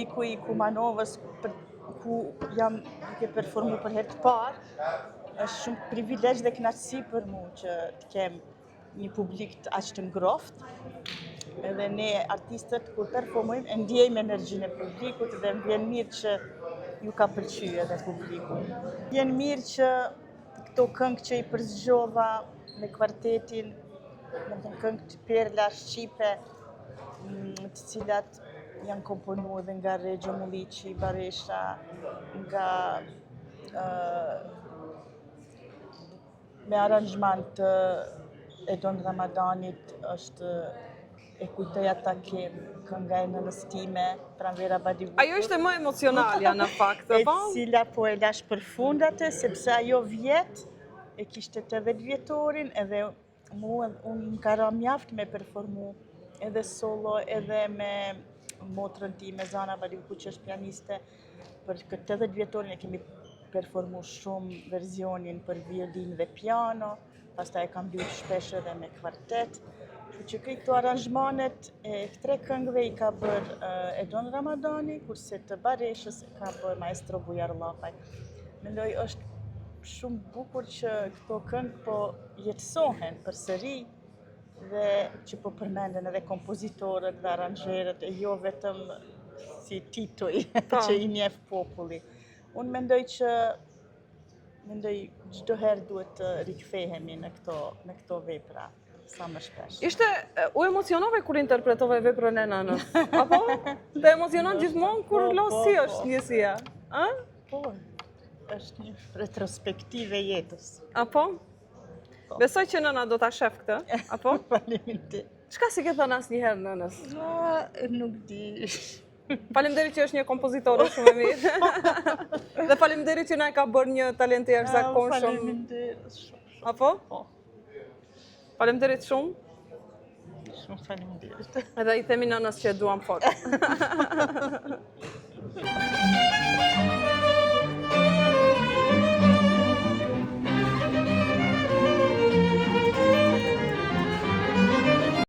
publiku I Kumanovës ku jam duke performu për herë të parë, është shumë privilegj dhe kënaqësi për mu që të kem një publik të aq të ngrohtë. Edhe ne artistët kur performojmë e ndjejmë energjinë e publikut dhe më vjen mirë që ju ka pëlqyer edhe publikut. Vjen mirë që këto këngë që I përzgjodha me kvartetin, domethënë këngë të perla shqipe, të cilat janë komponuar edhe nga Rexho Mulliqi, Baresha, nga me aranzhman të Edon Ramadanit, është e kujtoj ata kem, kënga e nënës time, Pranvera Badivukur. Ajo ishte më emocionalja në fakt, e cila po e lash për fund atë, sepse ajo vjet e kishte 80 vjetorin, edhe unë ka ra mjaft me performu edhe solo, edhe me motrën time, Zana Badivukur, që është pianiste, për këtë 80 vjetorin e kemi performu shumë verzionin për violin dhe piano, pastaj e kam luajtur shpesh edhe me kvartet. Kështu që këto aranzhmanet e tre këngëve I ka bërë Edon Ramadani, kurse të Bareshës ka bërë maestro Bujar Llafaj. Mendoj është shumë bukur që këto këngë po jetësohen përsëri dhe që po përmenden edhe kompozitorët dhe aranxherët e jo vetëm si tituj që I njeh populli. Unë mendoj çdo herë duhet të rikthehemi në këto vepra sa më shpesh. U emocionove kur interpretove veprën e nënës? Apo? Të emocionon gjithmonë kur si është njësia? Po, është një retrospektive jetës. Apo? Besoj që nëna do ta shef këtë, apo? Faleminderit. Çka si ke thënë asnjëherë nënës? Nuk di. Faleminderit që është një kompozitore shumë e mirë. Dhe faleminderit që na ka bërë një talent të jashtëzakonshëm. Faleminderit shumë. Apo? Po. Faleminderit shumë. Shumë faleminderit. Edhe I themi nënës që e duam fort.